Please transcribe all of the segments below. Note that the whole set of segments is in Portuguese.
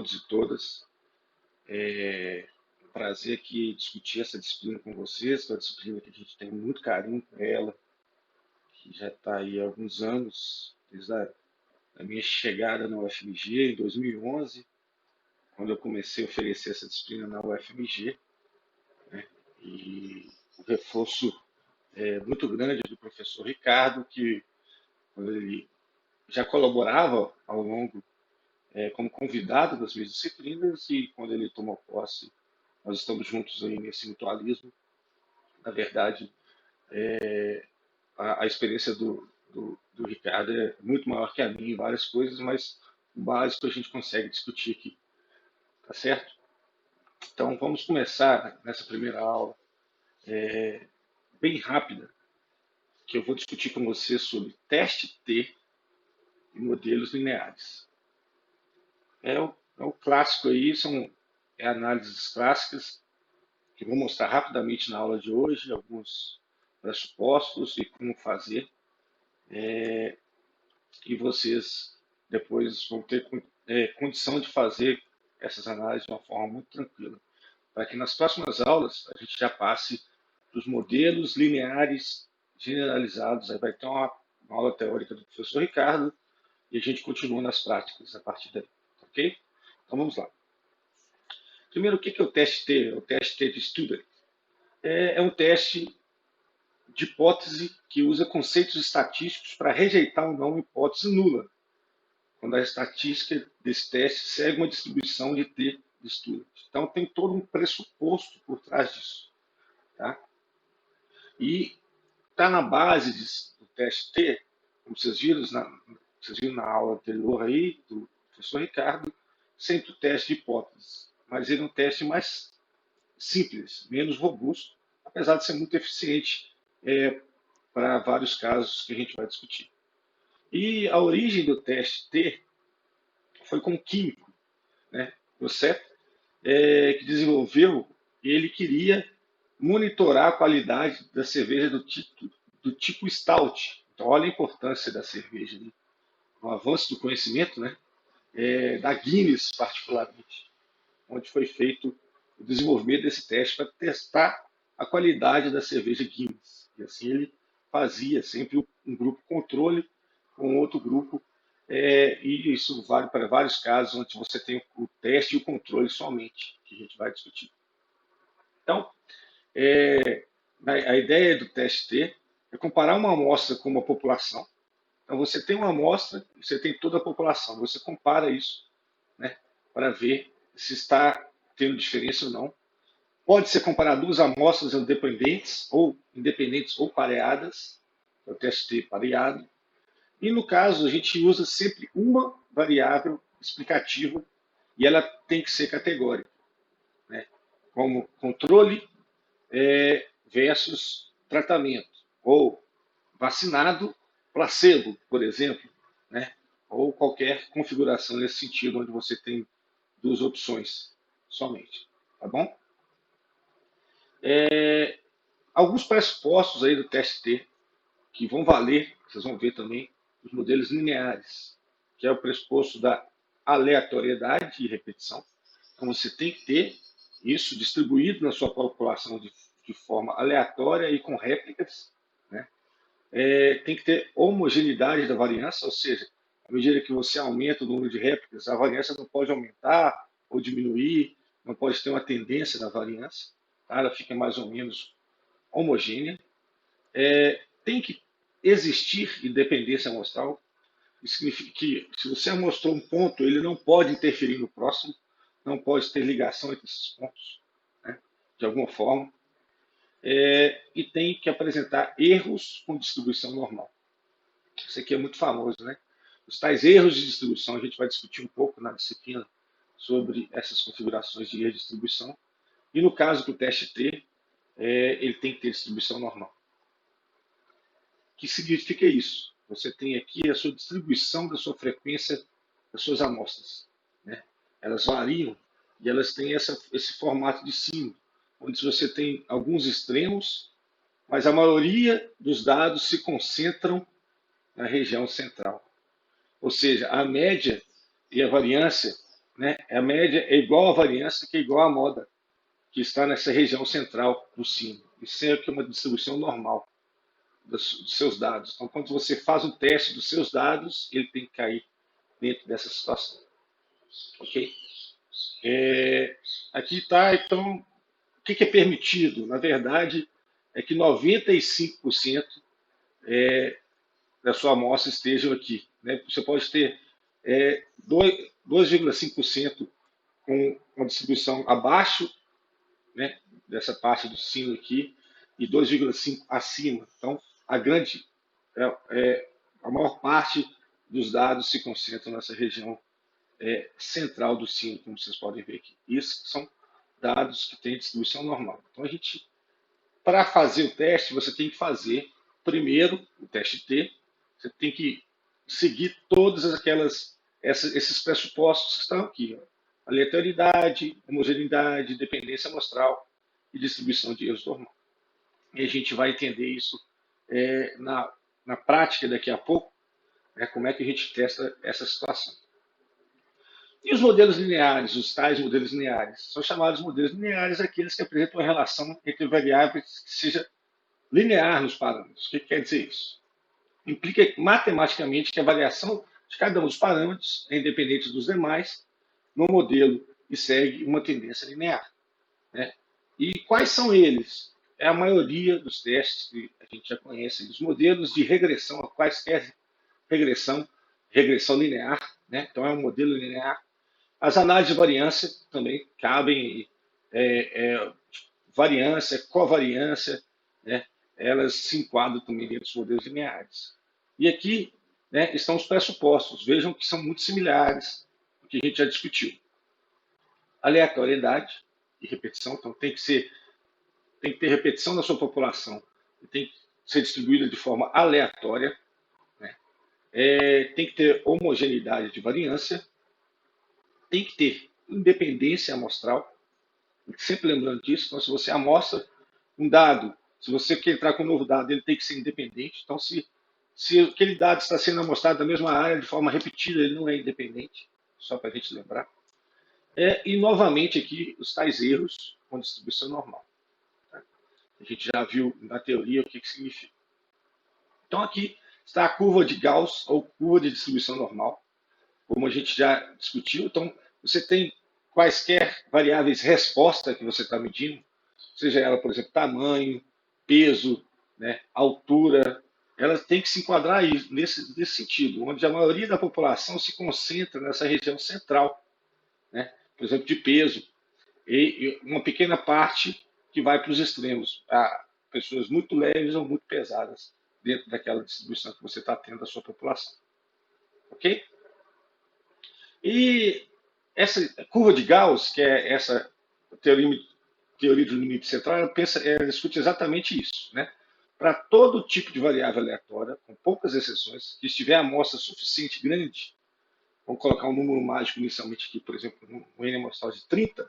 todos e todas. É um prazer aqui discutir essa disciplina com vocês, que é uma disciplina que a gente tem muito carinho por ela, que já está aí há alguns anos, desde a minha chegada na UFMG em 2011, quando eu comecei a oferecer essa disciplina na UFMG, e o reforço é muito grande do professor Ricardo, que quando ele já colaborava ao longo como convidado das minhas disciplinas e quando ele tomou posse, nós estamos juntos aí nesse mutualismo. Na verdade, a experiência do Ricardo é muito maior que a minha em várias coisas, mas o básico a gente consegue discutir aqui, tá certo? Então vamos começar nessa primeira aula bem rápida, que eu vou discutir com você sobre teste T e modelos lineares. É o clássico aí, são análises clássicas que vou mostrar rapidamente na aula de hoje, alguns pressupostos e como fazer, e vocês depois vão ter condição de fazer essas análises de uma forma muito tranquila, para que nas próximas aulas a gente já passe dos modelos lineares generalizados, aí vai ter uma aula teórica do professor Ricardo, e a gente continua nas práticas a partir daí, ok? Então vamos lá. Primeiro, o que é o teste T? O teste T de Student. É um teste de hipótese que usa conceitos estatísticos para rejeitar ou não uma hipótese nula, quando a estatística desse teste segue uma distribuição de T de Student. Então tem todo um pressuposto por trás disso. Tá? E está na base do teste T, como vocês viram na aula anterior aí, do professor Ricardo, sempre o teste de hipótese. Mas ele é um teste mais simples, menos robusto, apesar de ser muito eficiente para vários casos que a gente vai discutir. E a origem do teste T foi com um químico, né, o CEP, que desenvolveu, e ele queria monitorar a qualidade da cerveja do tipo Stout. Então, olha a importância da cerveja, né? O avanço do conhecimento, né? Da Guinness, particularmente, onde foi feito o desenvolvimento desse teste para testar a qualidade da cerveja Guinness. E assim ele fazia sempre um grupo controle com outro grupo, e isso vale para vários casos onde você tem o teste e o controle somente, que a gente vai discutir. Então, a ideia do teste T é comparar uma amostra com uma população. Então, você tem uma amostra, você tem toda a população. Você compara isso, né, para ver se está tendo diferença ou não. Pode ser comparar duas amostras independentes ou pareadas, é o teste T pareado. E no caso, a gente usa sempre uma variável explicativa e ela tem que ser categórica, né, como controle versus tratamento, ou vacinado, placebo, por exemplo, né? Ou qualquer configuração nesse sentido, onde você tem duas opções somente, tá bom? Alguns pressupostos aí do teste T que vão valer, vocês vão ver também, os modelos lineares, que é o pressuposto da aleatoriedade e repetição. Então você tem que ter isso distribuído na sua população de forma aleatória e com réplicas, né? Tem que ter homogeneidade da variância, ou seja, à medida que você aumenta o número de réplicas, a variância não pode aumentar ou diminuir, não pode ter uma tendência na variância, tá? Ela fica mais ou menos homogênea. Tem que existir independência amostral. Isso significa que se você amostrou um ponto, ele não pode interferir no próximo, não pode ter ligação entre esses pontos, né, de alguma forma. E tem que apresentar erros com distribuição normal. Isso aqui é muito famoso, né? Os tais erros de distribuição, a gente vai discutir um pouco na disciplina sobre essas configurações de erro de distribuição. E no caso do teste T, ele tem que ter distribuição normal. O que significa isso? Você tem aqui a sua distribuição da sua frequência das suas amostras, né? Elas variam e elas têm esse formato de símbolo, onde você tem alguns extremos, mas a maioria dos dados se concentram na região central. Ou seja, a média e a variância né? A média é igual à variância, que é igual à moda, que está nessa região central do sino. Isso é aqui uma distribuição normal dos seus dados. Então, quando você faz um teste dos seus dados, ele tem que cair dentro dessa situação. Ok? Aqui está, então, o que é permitido? Na verdade, é que 95% da sua amostra estejam aqui. Né? Você pode ter 2,5% com uma distribuição abaixo, né, dessa parte do sino aqui e 2,5 acima. Então, a grande, a maior parte dos dados se concentram nessa região central do sino, como vocês podem ver aqui. Isso são dados que têm distribuição normal. Então, para fazer o teste, você tem que fazer primeiro o teste T. Você tem que seguir todas esses pressupostos que estão aqui. Ó. Aleatoriedade, homogeneidade, dependência amostral e distribuição de erros normal. E a gente vai entender isso na prática daqui a pouco, né, como é que a gente testa essa situação. E os modelos lineares, os tais modelos lineares, são chamados modelos lineares aqueles que apresentam uma relação entre variáveis que seja linear nos parâmetros. O que quer dizer isso? Implica matematicamente que a variação de cada um dos parâmetros é independente dos demais no modelo e segue uma tendência linear. Né? E quais são eles? É a maioria dos testes que a gente já conhece, os modelos de regressão, a quaisquer regressão linear, né? Então é um modelo linear. As análises de variância também cabem, variância, covariância, né? Elas se enquadram também dentro dos modelos lineares. E aqui, né, estão os pressupostos. Vejam que são muito similares ao que a gente já discutiu. Aleatoriedade e repetição, então tem que ter repetição na sua população, tem que ser distribuída de forma aleatória, né? Tem que ter homogeneidade de variância, tem que ter independência amostral, sempre lembrando disso. Então, se você amostra um dado, se você quer entrar com um novo dado, ele tem que ser independente. Então, se aquele dado está sendo amostrado da mesma área de forma repetida, ele não é independente, só para a gente lembrar. E, novamente, aqui, os tais erros com distribuição normal. Tá? A gente já viu na teoria o que significa. Então, aqui está a curva de Gauss, ou curva de distribuição normal, como a gente já discutiu. Então, você tem quaisquer variáveis resposta que você está medindo, seja ela, por exemplo, tamanho, peso, né, altura, ela tem que se enquadrar aí, nesse sentido, onde a maioria da população se concentra nessa região central, né, por exemplo, de peso, e uma pequena parte que vai para os extremos, a pessoas muito leves ou muito pesadas, dentro daquela distribuição que você está tendo da sua população. Ok? E essa curva de Gauss, que é essa teoria do limite central, ela discute exatamente isso. Né? Para todo tipo de variável aleatória, com poucas exceções, que estiver a amostra suficiente grande, vamos colocar um número mágico inicialmente aqui, por exemplo, um N amostral de 30,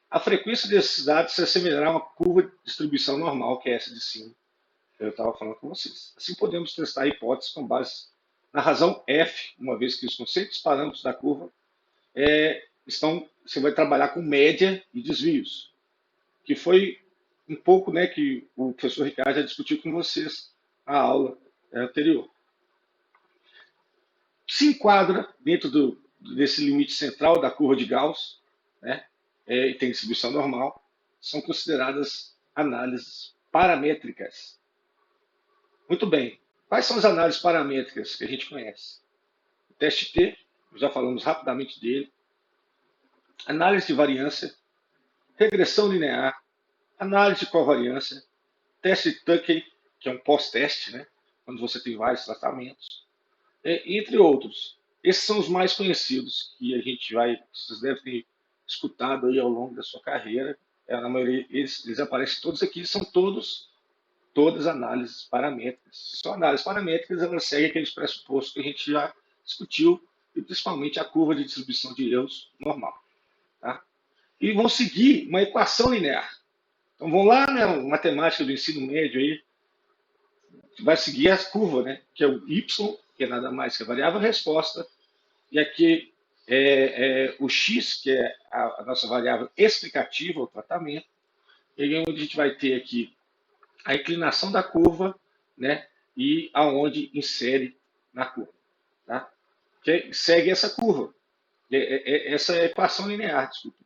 a frequência desses dados se assemelhará a uma curva de distribuição normal, que é essa de cima, que eu estava falando com vocês. Assim, podemos testar a hipótese com base na razão F, uma vez que os conceitos parâmetros da curva você vai trabalhar com média e desvios, que foi um pouco, né, que o professor Ricardo já discutiu com vocês na aula anterior. Se enquadra dentro desse limite central da curva de Gauss, né, e tem distribuição normal, são consideradas análises paramétricas. Muito bem. Quais são as análises paramétricas que a gente conhece? O teste T, já falamos rapidamente dele. Análise de variância, regressão linear, análise de covariância, teste de Tukey, que é um pós-teste, né, quando você tem vários tratamentos, entre outros. Esses são os mais conhecidos que vocês devem ter escutado aí ao longo da sua carreira. Na maioria, eles aparecem todos aqui, são todas análises paramétricas. São análises paramétricas, elas seguem aqueles pressupostos que a gente já discutiu, e principalmente a curva de distribuição de erros normal. Tá? E vão seguir uma equação linear. Então vamos lá, né, matemática do ensino médio aí, vai seguir a curva, né, que é o y, que é nada mais que a variável resposta, e aqui o x, que é a nossa variável explicativa, o tratamento, e onde a gente vai ter aqui a inclinação da curva, né, e aonde insere na curva. Tá? Que segue essa curva, essa é a equação linear, desculpa.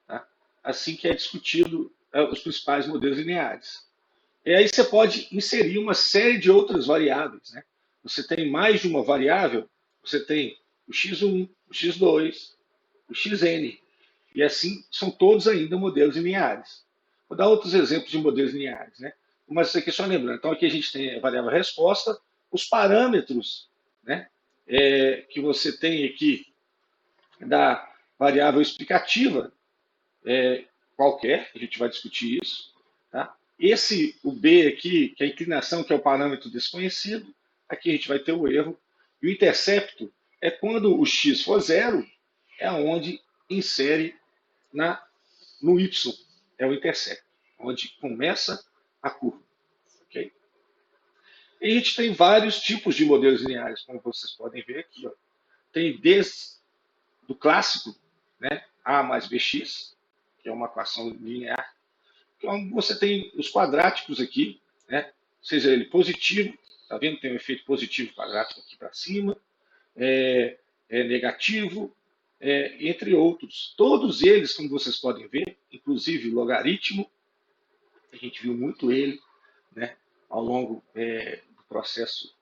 Tá? Assim que é discutido os principais modelos lineares. E aí você pode inserir uma série de outras variáveis. Né? Você tem mais de uma variável, você tem o x1, o x2, o xn. E assim são todos ainda modelos lineares. Vou dar outros exemplos de modelos lineares. Né? Mas isso aqui só lembrando. Então aqui a gente tem a variável resposta, os parâmetros, né, que você tem aqui da variável explicativa, qualquer, a gente vai discutir isso. Tá? O B aqui, que é a inclinação, que é o parâmetro desconhecido, aqui a gente vai ter o erro. E o intercepto é quando o x for zero, é onde insere no y, é o intercepto, onde começa a curva. Okay? E a gente tem vários tipos de modelos lineares, como vocês podem ver aqui. Ó. Tem desde do clássico, né, A mais BX, que é uma equação linear. Então, você tem os quadráticos aqui, né, seja ele positivo, tá vendo? Tem um efeito positivo quadrático aqui para cima, negativo, entre outros. Todos eles, como vocês podem ver, inclusive o logaritmo, a gente viu muito ele, né, ao longo do processo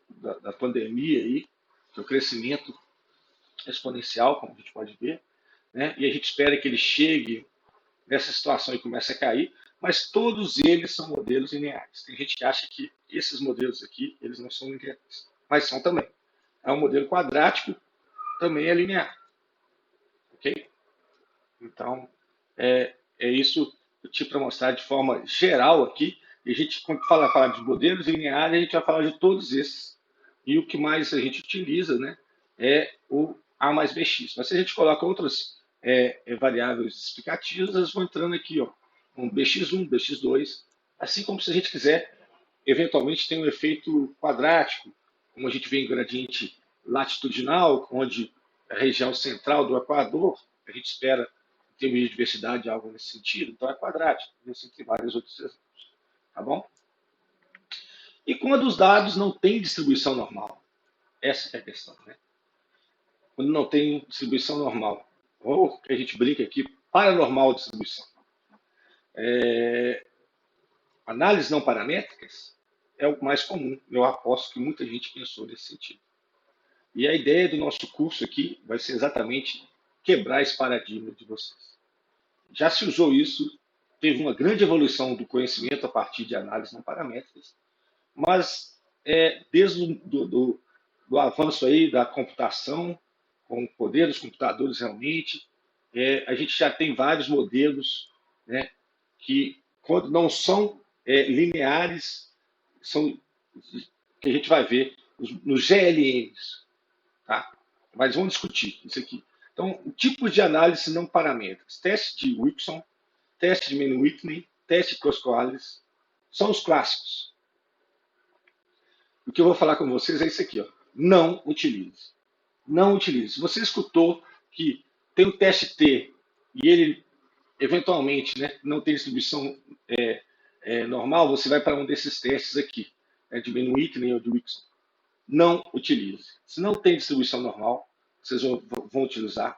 da pandemia, aí, do crescimento exponencial, como a gente pode ver, né, e a gente espera que ele chegue nessa situação e comece a cair, mas todos eles são modelos lineares. Tem gente que acha que esses modelos aqui, eles não são lineares, mas são também. É um modelo quadrático, também é linear. Ok? Então, é isso que eu tive para mostrar de forma geral aqui. E a gente, quando falar de modelos lineares, a gente vai falar de todos esses. E o que mais a gente utiliza, né, é o A mais BX. Mas se a gente coloca outras variáveis explicativas, elas vão entrando aqui, ó, um BX1, BX2, assim como se a gente quiser, eventualmente, ter um efeito quadrático, como a gente vê em gradiente latitudinal, onde a região central do Equador, a gente espera em termos de diversidade algo nesse sentido, então é quadrático, assim tem vários outros exemplos. Tá bom? E quando os dados não têm distribuição normal? Essa é a questão, né? Quando não tem distribuição normal, ou que a gente brinca aqui, paranormal distribuição. Análises não paramétricas é o mais comum. Eu aposto que muita gente pensou nesse sentido. E a ideia do nosso curso aqui vai ser exatamente quebrar esse paradigma de vocês. Já se usou isso, teve uma grande evolução do conhecimento a partir de análises não paramétricas, mas desde do avanço aí da computação, com o poder dos computadores realmente, a gente já tem vários modelos, né, que, quando não são lineares, são que a gente vai ver nos GLMs. Tá? Mas vamos discutir isso aqui. Então, tipos de análise não paramétricas. Teste de Wilson, teste de Mann-Whitney, teste de Coscoales, são os clássicos. O que eu vou falar com vocês é isso aqui. Ó. Não utilize. Não utilize. Se você escutou que tem o teste T e ele, eventualmente, né, não tem distribuição normal, você vai para um desses testes aqui, né, de Mann-Whitney ou de Wilson. Não utilize. Se não tem distribuição normal, vocês vão utilizar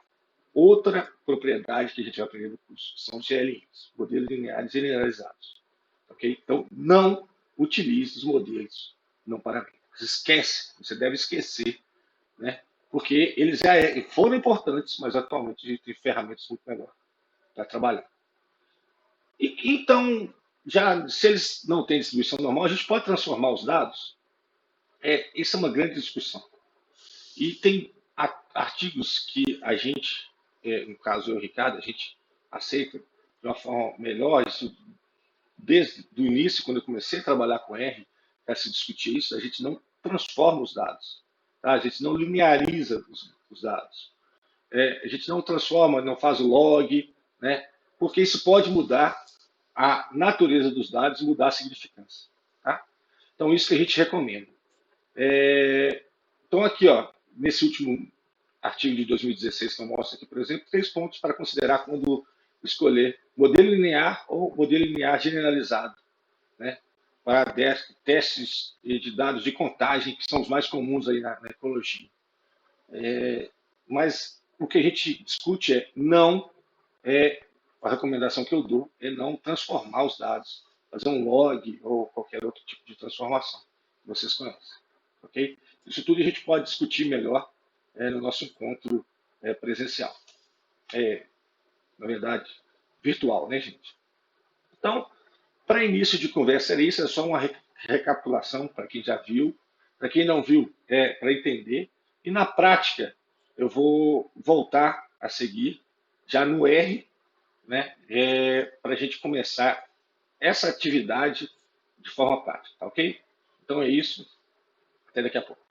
outra propriedade que a gente vai aprender no curso, que são os GLMs, modelos lineares generalizados. Okay? Então, não utilize os modelos não paramétricos. Esquece, você deve esquecer, né? Porque eles já foram importantes, mas atualmente a gente tem ferramentas muito melhores para trabalhar. Então, já se eles não têm distribuição normal, a gente pode transformar os dados? Isso é uma grande discussão. E tem artigos que a gente, no caso eu e o Ricardo, a gente aceita de uma forma melhor. Isso, desde o início, quando eu comecei a trabalhar com R, para se discutir isso, a gente não transforma os dados. Tá? A gente não lineariza os dados. A gente não transforma, não faz o log, né? Porque isso pode mudar a natureza dos dados e mudar a significância. Tá? Então, isso que a gente recomenda. Então, aqui, ó, nesse último artigo de 2016 que eu mostro aqui, por exemplo, 3 pontos para considerar quando escolher modelo linear ou modelo linear generalizado, né? Para testes de dados de contagem, que são os mais comuns aí na ecologia. Mas o que a gente discute é a recomendação que eu dou é não transformar os dados, fazer um log ou qualquer outro tipo de transformação que vocês conhecem, ok? Isso tudo a gente pode discutir melhor no nosso encontro presencial, na verdade, virtual, né, gente? Então, para início de conversa era isso, é só uma recapitulação para quem já viu, para quem não viu, para entender. E na prática, eu vou voltar a seguir já no R, né, para a gente começar essa atividade de forma prática, tá ok? Então é isso, até daqui a pouco.